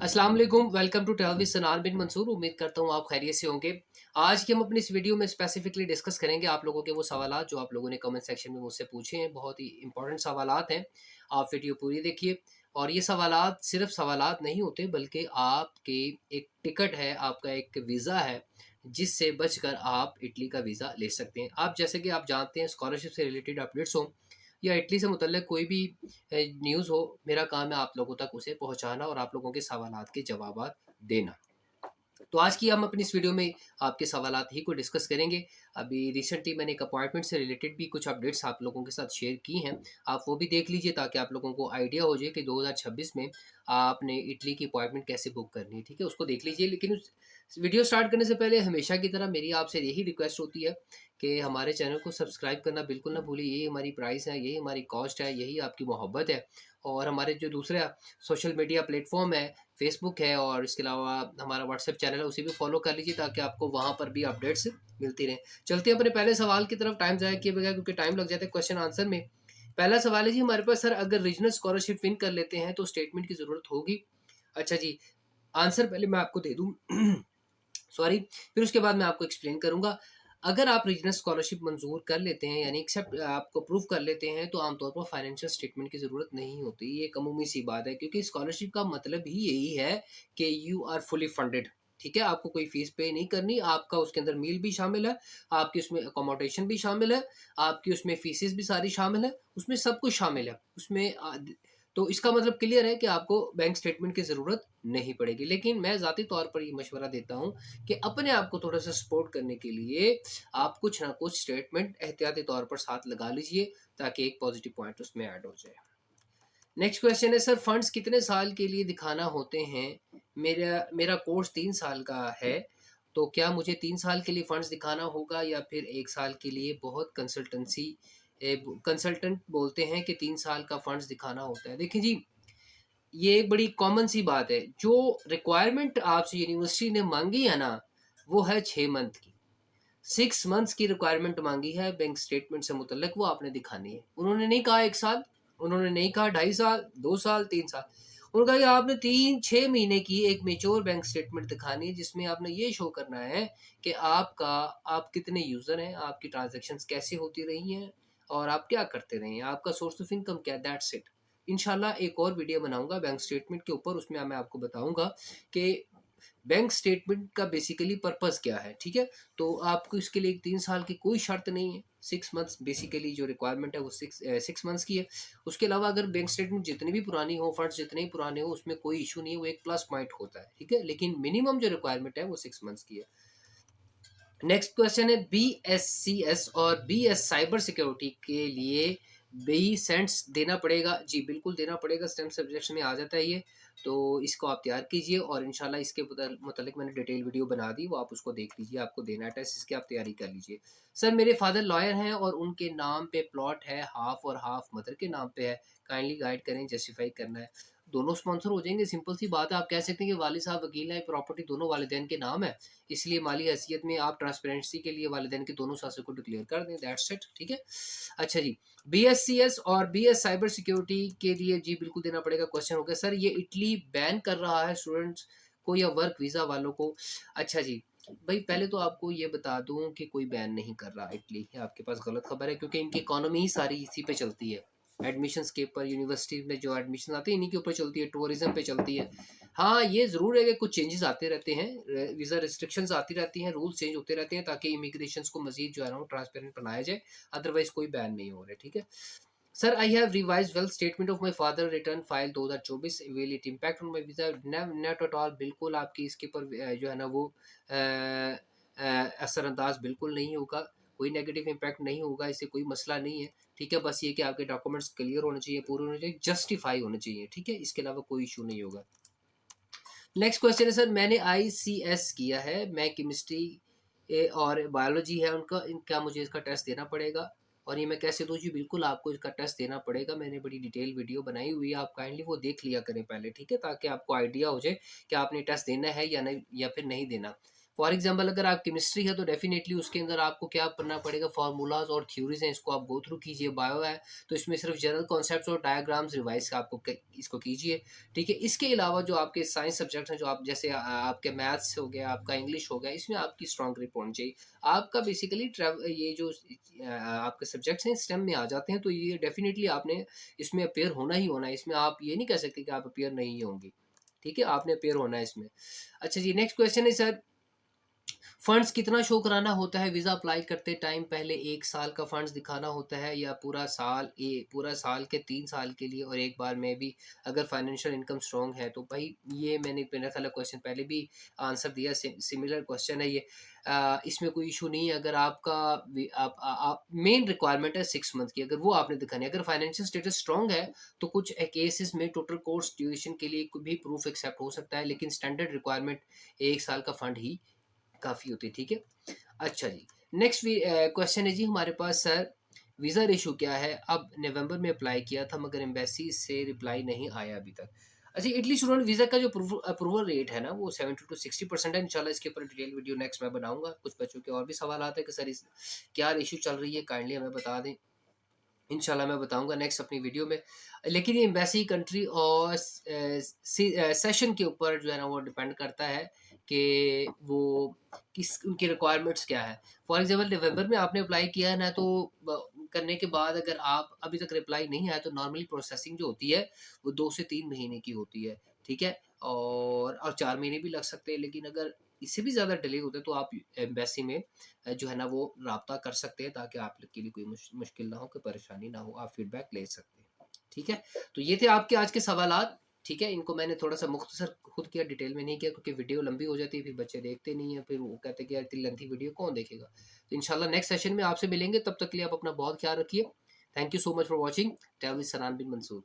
अस्सलाम वालेकुम, welcome to travel with Sanawar बिन मंसूर। उम्मीद करता हूँ आप खैरियत से होंगे। आज की हम अपनी इस वीडियो में स्पेसिफिकली डिस्कस करेंगे आप लोगों के वो सवालात जो आप लोगों ने कमेंट सेक्शन में मुझसे पूछे हैं। बहुत ही इंपॉर्टेंट सवालात हैं। आप वीडियो पूरी देखिए। और ये सवालात सिर्फ सवालात नहीं होते बल्कि आपके एक टिकट है, आपका एक वीज़ा है जिससे बचकर आप इटली का वीज़ा ले सकते हैं। आप जैसे कि आप जानते हैं स्कॉलरशिप से रिलेटेड अपडेट्स हों या इटली से मुतल्लिक कोई भी न्यूज़ हो, मेरा काम है आप लोगों तक उसे पहुँचाना और आप लोगों के सवालात के जवाबात देना। तो आज की हम अपनी इस वीडियो में आपके सवालात ही को डिस्कस करेंगे। अभी रिसेंटली मैंने एक अपॉइंटमेंट से रिलेटेड भी कुछ अपडेट्स आप लोगों के साथ शेयर की हैं। आप वो भी देख लीजिए ताकि आप लोगों को आइडिया हो जाए कि 2026 में आपने इटली की अपॉइंटमेंट कैसे बुक करनी है, ठीक है? उसको देख लीजिए। लेकिन उस वीडियो स्टार्ट करने से पहले हमेशा की तरह मेरी आपसे यही रिक्वेस्ट होती है कि हमारे चैनल को सब्सक्राइब करना बिल्कुल ना भूलिए। यही हमारी प्राइस है, यही हमारी कॉस्ट है, यही आपकी मोहब्बत है। और हमारे जो दूसरे सोशल मीडिया प्लेटफॉर्म है, फेसबुक है और इसके अलावा हमारा व्हाट्सएप चैनल है, उसे भी फॉलो कर लीजिए ताकि आपको वहाँ पर भी अपडेट्स मिलती रहें। चलते हैं अपने पहले सवाल की तरफ, टाइम ज़ाया किए बगैर, क्योंकि टाइम लग जाता है क्वेश्चन आंसर में। पहला सवाल है जी हमारे पास, सर अगर रीजनल स्कॉलरशिप विन कर लेते हैं तो स्टेटमेंट की ज़रूरत होगी? अच्छा जी, आंसर पहले मैं आपको दे दूँ सॉरी, फिर उसके बाद मैं आपको एक्सप्लेन करूँगा। अगर आप रीजनल स्कॉलरशिप मंजूर कर लेते हैं यानी एक्सेप्ट आपको अप्रूव कर लेते हैं तो आमतौर पर फाइनेंशियल स्टेटमेंट की ज़रूरत नहीं होती। ये एक अमूमी सी बात है क्योंकि स्कॉलरशिप का मतलब ही यही है कि यू आर फुली फंडेड। ठीक है, आपको कोई फीस पे नहीं करनी, आपका उसके अंदर मील भी शामिल है, आपकी उसमें अकोमोडेशन भी शामिल है, आपकी उसमें फीसेस भी सारी शामिल है, उसमें सब कुछ शामिल है उसमें तो इसका मतलब क्लियर है कि आपको बैंक स्टेटमेंट की ज़रूरत नहीं पड़ेगी। लेकिन मैं ज़ाती तौर पर ये मशवरा देता हूँ कि अपने आप को थोड़ा सा सपोर्ट करने के लिए आप कुछ ना कुछ स्टेटमेंट एहतियाती तौर पर साथ लगा लीजिए ताकि एक पॉजिटिव पॉइंट उसमें ऐड हो जाए। नेक्स्ट क्वेश्चन है, सर फंड्स कितने साल के लिए दिखाना होते हैं? मेरा मेरा कोर्स 3 साल का है, तो क्या मुझे 3 साल के लिए फंड्स दिखाना होगा या फिर 1 साल के लिए? बहुत कंसल्टेंट बोलते हैं कि 3 साल का फंड्स दिखाना होता है। देखिए जी, ये एक बड़ी कॉमन सी बात है। जो रिक्वायरमेंट आपसे यूनिवर्सिटी ने मांगी है ना, वो है 6 मंथ की। 6 मंथ्स की रिक्वायरमेंट मांगी है बैंक स्टेटमेंट से मुतल्लिक, वो आपने दिखानी है। उन्होंने नहीं कहा 1 साल, उन्होंने नहीं कहा 2.5 साल, 2 साल, 3 साल। उन्होंने कहा कि आपने 3-6 महीने की एक मेच्योर बैंक स्टेटमेंट दिखानी है जिसमें आपने ये शो करना है कि आप कितने यूजर हैं, आपकी ट्रांजेक्शन्स कैसे होती रही हैं और आप क्या करते रहे हैं, आपका सोर्स ऑफ इनकम क्या है, दैट्स इट। इंशाल्लाह एक और वीडियो बनाऊंगा बैंक स्टेटमेंट के ऊपर, उसमें मैं आपको बताऊंगा कि बैंक स्टेटमेंट का बेसिकली पर्पस क्या है। ठीक है, तो आपको इसके लिए 3 साल की कोई शर्त नहीं है। 6 मंथ्स बेसिकली जो रिक्वायरमेंट है वो 6 मंथ्स की है। उसके अलावा अगर बैंक स्टेटमेंट जितनी भी पुरानी हो, फंड्स जितने ही पुराने हो, उसमें कोई इशू नहीं है, वो एक प्लस पॉइंट होता है। ठीक है, लेकिन मिनिमम जो रिक्वायरमेंट है वो 6 मंथ्स की है। नेक्स्ट क्वेश्चन है, BSCS और BS साइबर सिक्योरिटी के लिए बी सेंट्स देना पड़ेगा? जी बिल्कुल देना पड़ेगा, स्टेम सब्जेक्ट्स में आ जाता है ये। तो इसको आप तैयार कीजिए और इंशाल्लाह इसके मतलब मैंने डिटेल वीडियो बना दी, वो आप उसको देख लीजिए। आपको देना है टेस्ट, इसकी आप तैयारी कर लीजिए। सर मेरे फादर लॉयर हैं और उनके नाम पे प्लॉट है, हाफ और हाफ मदर के नाम पे है, काइंडली गाइड करें, जस्टिफाई करना है। दोनों स्पॉन्सर हो जाएंगे, सिंपल सी बात है। आप कह सकते हैं कि वालिद साहब वकील हैं, प्रॉपर्टी दोनों वालिदैन के नाम है, इसलिए माली हैसियत में आप ट्रांसपेरेंसी के लिए वालिदैन के दोनों सासों को डिक्लेयर कर दें, दैट्स इट। ठीक है, अच्छा जी, BSCS और BS साइबर सिक्योरिटी के लिए जी बिल्कुल देना पड़ेगा। क्वेश्चन हो गया, सर ये इटली बैन कर रहा है स्टूडेंट्स को या वर्क वीज़ा वालों को? अच्छा जी, भाई पहले तो आपको ये बता दूं कि कोई बैन नहीं कर रहा इटली, आपके पास गलत खबर है क्योंकि इनकी इकोनॉमी ही सारी इसी पे चलती है। एडमिशन्स के ऊपर, यूनिवर्सिटी में जो एडमिशन आते हैं इन्हीं के ऊपर चलती है, टूरिज्म पे चलती है। हाँ ये ज़रूर है कि कुछ चेंजेस आते रहते हैं, वीज़ा रिस्ट्रिक्शंस आती रहती हैं, रूल्स चेंज होते रहते हैं ताकि इमिग्रेशन को मजीद जो है ना वो ट्रांसपेरेंट बनाया जाए। अदरवाइज कोई बैन नहीं हो रहा है। ठीक है, sir I have revise wealth statement of my father return file 2024, will it impact on my visa? Net at all, बिल्कुल आपकी इसके ऊपर जो है ना वो असरअंदाज बिल्कुल नहीं होगा, कोई नेगेटिव इम्पैक्ट नहीं होगा, इससे कोई मसला नहीं है। ठीक है, बस ये कि आपके डॉक्यूमेंट्स क्लियर होने चाहिए, पूरे होने चाहिए, जस्टिफाई होने चाहिए। ठीक है, इसके अलावा कोई इशू नहीं होगा। नेक्स्ट क्वेश्चन है, सर मैंने ICS किया है, मैं केमिस्ट्री और बायोलॉजी है उनका, क्या मुझे इसका टेस्ट देना पड़ेगा और ये मैं कैसे दूँ? जी बिल्कुल आपको इसका टेस्ट देना पड़ेगा, मैंने बड़ी डिटेल वीडियो बनाई हुई है, आप काइंडली वो देख लिया करें पहले। ठीक है, ताकि आपको आइडिया हो जाए कि आपने टेस्ट देना है या नहीं या फिर नहीं देना। फॉर एग्जांपल अगर आप केमिस्ट्री है तो डेफिनेटली उसके अंदर आपको क्या पढ़ना पड़ेगा, फार्मूलाज और थ्योरीज हैं, इसको आप गो थ्रू कीजिए। बायो है तो इसमें सिर्फ जनरल कॉन्सेप्ट्स और डायग्राम्स रिवाइज आपको इसको कीजिए, ठीक है। इसके अलावा जो आपके साइंस सब्जेक्ट हैं, जो आप जैसे आपके मैथ्स हो गया, आपका इंग्लिश हो गया, इसमें आपकी स्ट्रॉन्ग ग्रिप होनी चाहिए। आपका बेसिकली ये जो आपके सब्जेक्ट्स हैं स्टेम में आ जाते हैं, तो ये डेफिनेटली आपने इसमें अपेयर होना ही होना है। इसमें आप ये नहीं कह सकते कि आप अपेयर नहीं होंगे, ठीक है, आपने अपेयर होना है इसमें। अच्छा जी, नेक्स्ट क्वेश्चन है सर, फंड्स कितना शो कराना होता है वीज़ा अप्लाई करते टाइम? पहले 1 साल का फंड्स दिखाना होता है या पूरा साल के 3 साल के लिए, और एक बार में भी अगर फाइनेंशियल इनकम स्ट्रॉन्ग है? तो भाई ये मैंने मेरा ख्याल क्वेश्चन पहले भी आंसर दिया, सिमिलर क्वेश्चन है ये। इसमें कोई इशू नहीं है। अगर आपका आप मेन रिक्वायरमेंट है 6 मंथ की, अगर वो आपने दिखानी है, अगर फाइनेंशियल स्टेटस स्ट्रॉन्ग है तो कुछ केसेस में टोटल कोर्स ड्यूरेशन के लिए भी प्रूफ एक्सेप्ट हो सकता है, लेकिन स्टैंडर्ड रिक्वायरमेंट 1 साल का फंड ही काफ़ी होती है, ठीक है। अच्छा जी, नेक्स्ट क्वेश्चन है जी हमारे पास सर, वीज़ा रेशो क्या है? अब नवंबर में अप्लाई किया था मगर एम्बेसी से रिप्लाई नहीं आया अभी तक। अच्छा, इटली स्टूडेंट वीज़ा का जो अप्रूवल रेट है ना, वो 70 to 60% है। इंशाल्लाह इसके ऊपर डिटेल वीडियो नेक्स्ट मैं बनाऊंगा। कुछ बच्चों के और भी सवाल आते हैं कि सर इस क्या रेशो चल रही है, काइंडली हमें बता दें। इंशाल्लाह मैं बताऊंगा नेक्स्ट अपनी वीडियो में। लेकिन ये एम्बेसी कंट्री और सेशन के ऊपर जो है ना वो डिपेंड करता है कि वो किस उनकी रिक्वायरमेंट्स क्या है। फॉर एग्जांपल नवंबर में आपने अप्लाई किया है ना, तो करने के बाद अगर आप अभी तक रिप्लाई नहीं आया तो नॉर्मली प्रोसेसिंग जो होती है वो 2 से 3 महीने की होती है, ठीक है। और 4 महीने भी लग सकते हैं, लेकिन अगर इससे भी ज़्यादा डिले होता है तो आप एम्बेसी में जो है ना वो राब्ता कर सकते हैं, ताकि आप लोग के लिए कोई मुश्किल ना हो, कोई परेशानी ना हो, आप फीडबैक ले सकते हैं, ठीक है। तो ये थे आपके आज के सवालात, ठीक है। इनको मैंने थोड़ा सा मुख्तसर खुद किया, डिटेल में नहीं किया, क्योंकि वीडियो लंबी हो जाती है, फिर बच्चे देखते नहीं है, फिर वो कहते हैं कि यार इतनी लेंथी वीडियो कौन देखेगा। तो इंशाल्लाह नेक्स्ट सेशन में आपसे मिलेंगे, तब तक के लिए आप अपना बहुत ख्याल रखिए। Thank you so much for watching. Travel सनान बिन मंसूर।